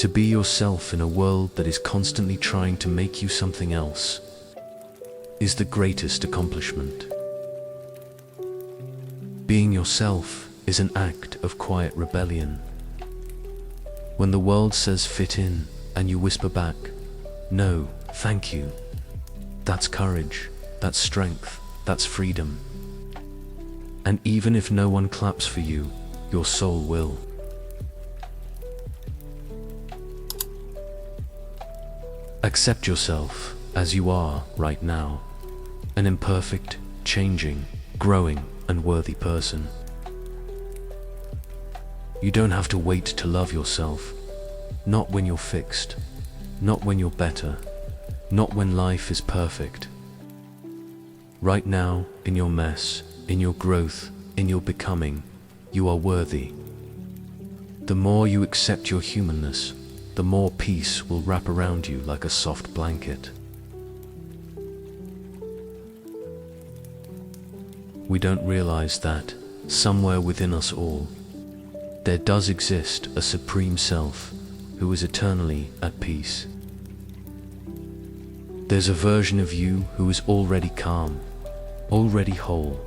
To be yourself in a world that is constantly trying to make you something else is the greatest accomplishment. Being yourself is an act of quiet rebellion. When the world says fit in and you whisper back, no, thank you, that's courage, that's strength, that's freedom. And even if no one claps for you, your soul will. Accept yourself as you are right now, an imperfect, changing, growing, and worthy person. You don't have to wait to love yourself, not when you're fixed, not when you're better, not when life is perfect. Right now, in your mess, in your growth, in your becoming, you are worthy. The more you accept your humanness, the more peace will wrap around you like a soft blanket. We don't realize that, somewhere within us all, there does exist a supreme self who is eternally at peace. There's a version of you who is already calm, already whole,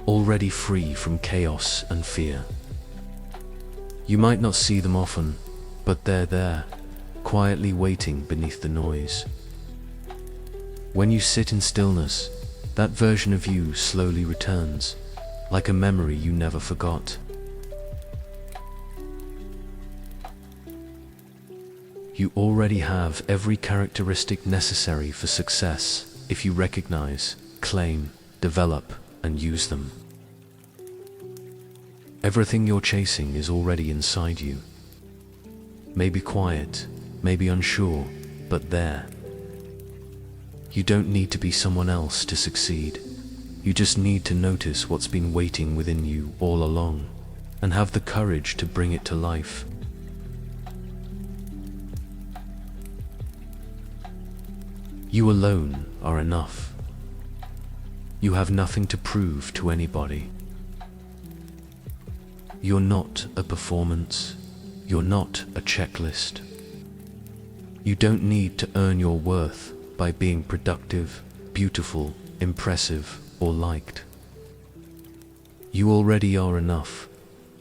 already free from chaos and fear. You might not see them often, but they're there, quietly waiting beneath the noise. When you sit in stillness, that version of you slowly returns, like a memory you never forgot. You already have every characteristic necessary for success if you recognize, claim, develop, and use them. Everything you're chasing is already inside you. Maybe quiet, maybe unsure, but there. You don't need to be someone else to succeed. You just need to notice what's been waiting within you all along, and have the courage to bring it to life. You alone are enough. You have nothing to prove to anybody. You're not a performance. You're not a checklist. You don't need to earn your worth by being productive, beautiful, impressive, or liked. You already are enough,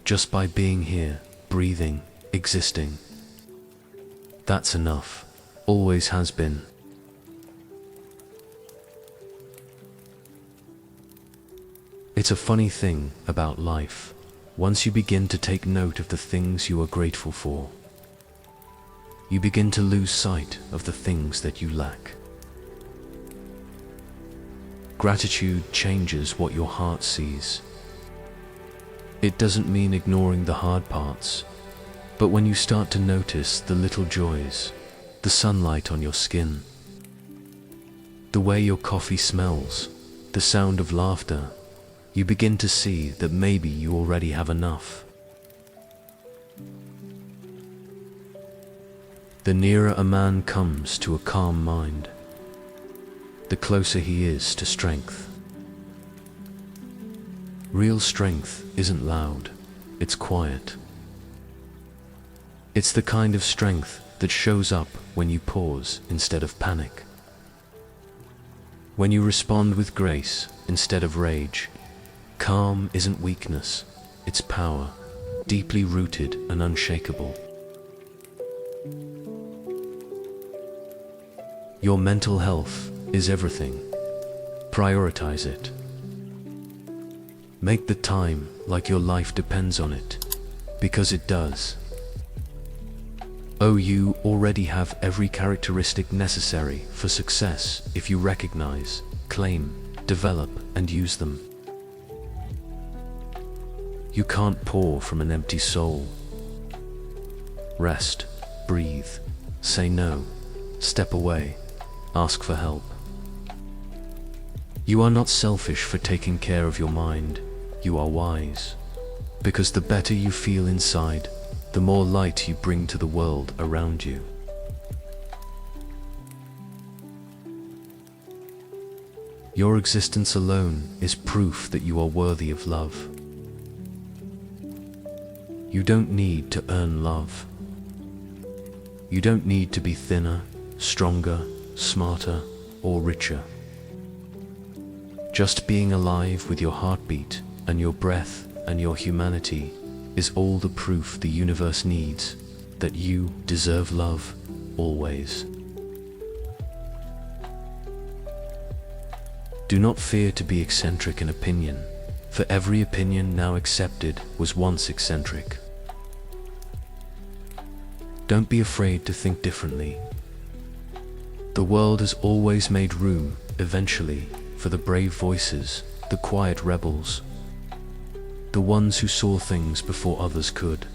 just by being here, breathing, existing. That's enough, always has been. It's a funny thing about life. Once you begin to take note of the things you are grateful for, you begin to lose sight of the things that you lack. Gratitude changes what your heart sees. It doesn't mean ignoring the hard parts, but when you start to notice the little joys, the sunlight on your skin, the way your coffee smells, the sound of laughter, you begin to see that maybe you already have enough. The nearer a man comes to a calm mind, the closer he is to strength. Real strength isn't loud, it's quiet. It's the kind of strength that shows up when you pause instead of panic. When you respond with grace instead of rage. Calm isn't weakness, it's power, deeply rooted and unshakable. Your mental health is everything. Prioritize it. Make the time like your life depends on it, because it does. Oh, you already have every characteristic necessary for success if you recognize, claim, develop, and use them. You can't pour from an empty soul. Rest, breathe, say no, step away, ask for help. You are not selfish for taking care of your mind, you are wise. Because the better you feel inside, the more light you bring to the world around you. Your existence alone is proof that you are worthy of love. You don't need to earn love. You don't need to be thinner, stronger, smarter, or richer. Just being alive with your heartbeat and your breath and your humanity is all the proof the universe needs that you deserve love always. Do not fear to be eccentric in opinion, for every opinion now accepted was once eccentric. Don't be afraid to think differently. The world has always made room, eventually, for the brave voices, the quiet rebels, the ones who saw things before others could.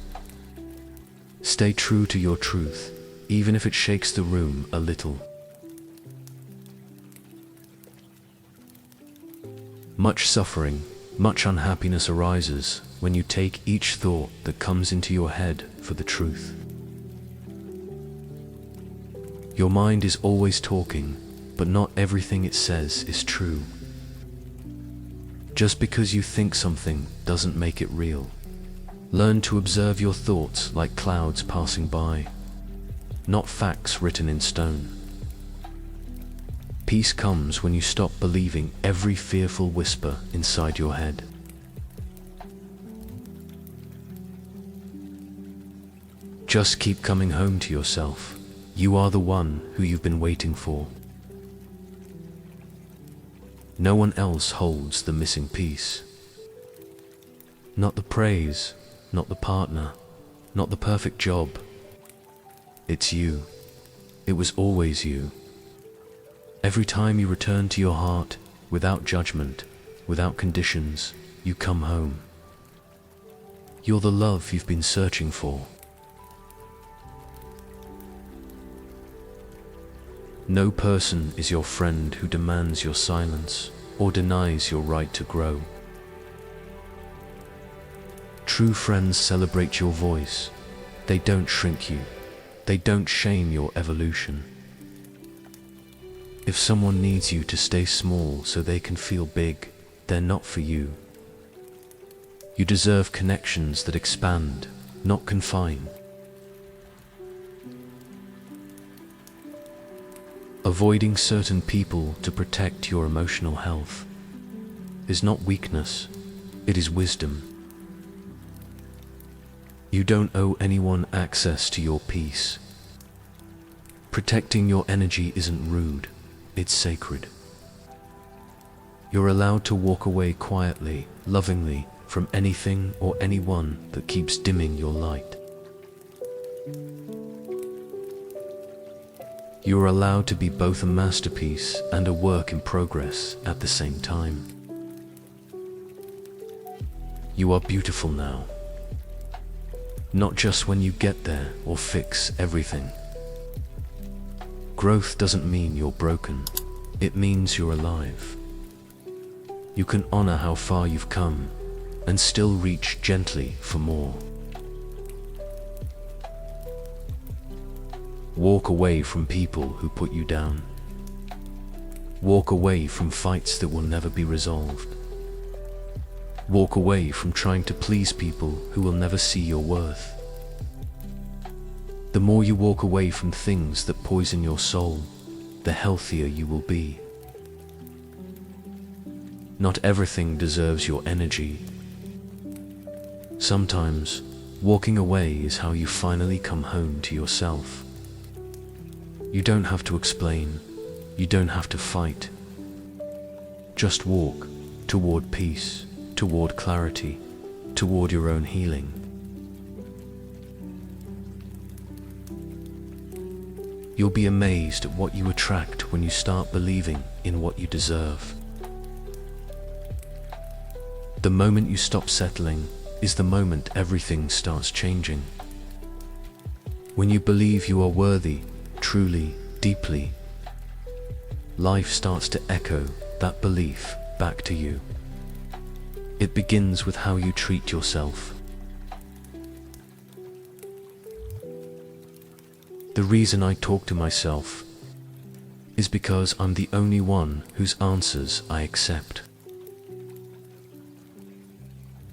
Stay true to your truth, even if it shakes the room a little. Much suffering, much unhappiness arises when you take each thought that comes into your head for the truth. Your mind is always talking, but not everything it says is true. Just because you think something doesn't make it real. Learn to observe your thoughts like clouds passing by, not facts written in stone. Peace comes when you stop believing every fearful whisper inside your head. Just keep coming home to yourself. You are the one who you've been waiting for. No one else holds the missing piece. Not the praise, not the partner, not the perfect job. It's you. It was always you. Every time you return to your heart, without judgment, without conditions, you come home. You're the love you've been searching for. No person is your friend who demands your silence or denies your right to grow. True friends celebrate your voice. They don't shrink you. They don't shame your evolution. If someone needs you to stay small so they can feel big, they're not for you. You deserve connections that expand, not confine. Avoiding certain people to protect your emotional health is not weakness, it is wisdom. You don't owe anyone access to your peace. Protecting your energy isn't rude, it's sacred. You're allowed to walk away quietly, lovingly, from anything or anyone that keeps dimming your light. You are allowed to be both a masterpiece and a work in progress at the same time. You are beautiful now. Not just when you get there or fix everything. Growth doesn't mean you're broken. It means you're alive. You can honor how far you've come and still reach gently for more. Walk away from people who put you down. Walk away from fights that will never be resolved. Walk away from trying to please people who will never see your worth. The more you walk away from things that poison your soul, the healthier you will be. Not everything deserves your energy. Sometimes, walking away is how you finally come home to yourself. You don't have to explain. You don't have to fight. Just walk toward peace, toward clarity, toward your own healing. You'll be amazed at what you attract when you start believing in what you deserve. The moment you stop settling is the moment everything starts changing. When you believe you are worthy, truly, deeply, life starts to echo that belief back to you. It begins with how you treat yourself. The reason I talk to myself is because I'm the only one whose answers I accept.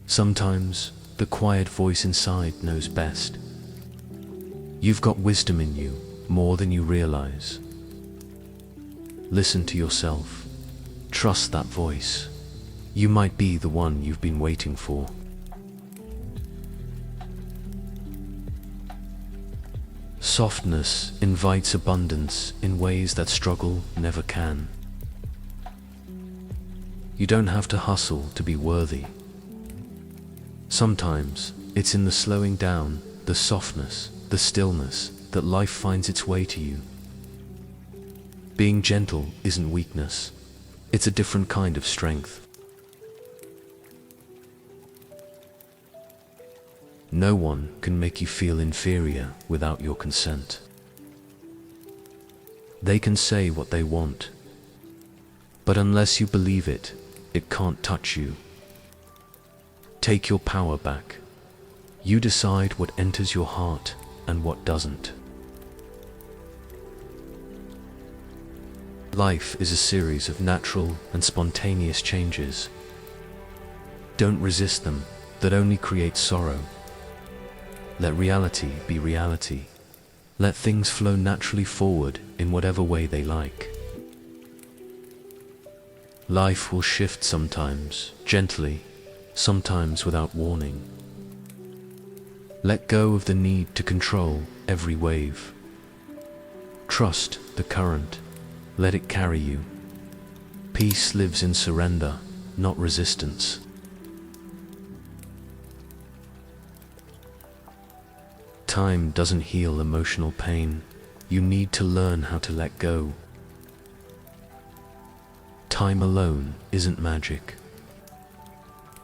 Sometimes the quiet voice inside knows best. You've got wisdom in you, more than you realize. Listen to yourself. Trust that voice. You might be the one you've been waiting for. Softness invites abundance in ways that struggle never can. You don't have to hustle to be worthy. Sometimes it's in the slowing down, the softness, the stillness, that life finds its way to you. Being gentle isn't weakness. It's a different kind of strength. No one can make you feel inferior without your consent. They can say what they want, but unless you believe it, it can't touch you. Take your power back. You decide what enters your heart and what doesn't. Life is a series of natural and spontaneous changes. Don't resist them, that only creates sorrow. Let reality be reality. Let things flow naturally forward in whatever way they like. Life will shift sometimes, gently, sometimes without warning. Let go of the need to control every wave. Trust the current. Let it carry you. Peace lives in surrender, not resistance. Time doesn't heal emotional pain. You need to learn how to let go. Time alone isn't magic.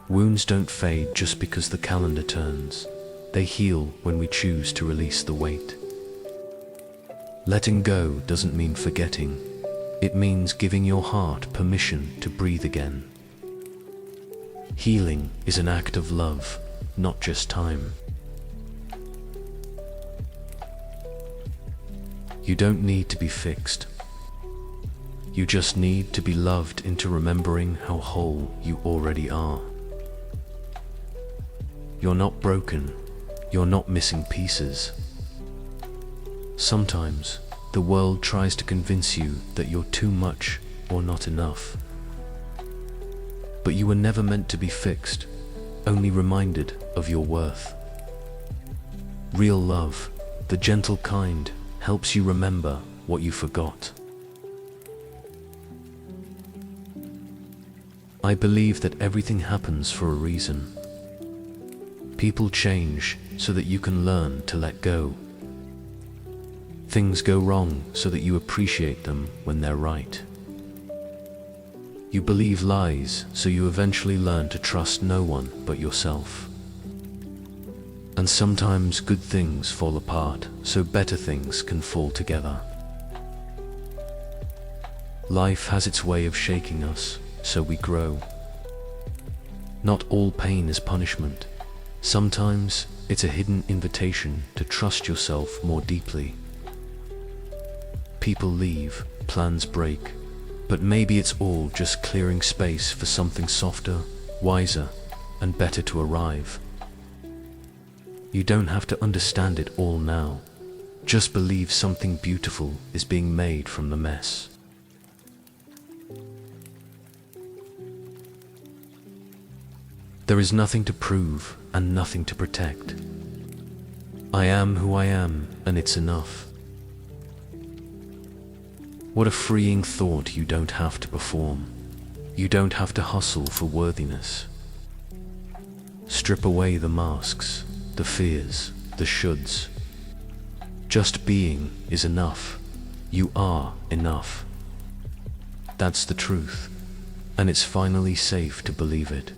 Wounds don't fade just because the calendar turns. They heal when we choose to release the weight. Letting go doesn't mean forgetting. It means giving your heart permission to breathe again. Healing is an act of love, not just time. You don't need to be fixed. You just need to be loved into remembering how whole you already are. You're not broken. You're not missing pieces. Sometimes the world tries to convince you that you're too much or not enough. But you were never meant to be fixed, only reminded of your worth. Real love, the gentle kind, helps you remember what you forgot. I believe that everything happens for a reason. People change so that you can learn to let go. Things go wrong so that you appreciate them when they're right. You believe lies so you eventually learn to trust no one but yourself. And sometimes good things fall apart so better things can fall together. Life has its way of shaking us, so we grow. Not all pain is punishment. Sometimes it's a hidden invitation to trust yourself more deeply. People leave, plans break, but maybe it's all just clearing space for something softer, wiser, and better to arrive. You don't have to understand it all now. Just believe something beautiful is being made from the mess. There is nothing to prove and nothing to protect. I am who I am, and it's enough. What a freeing thought. You don't have to perform. You don't have to hustle for worthiness. Strip away the masks, the fears, the shoulds. Just being is enough. You are enough. That's the truth, and it's finally safe to believe it.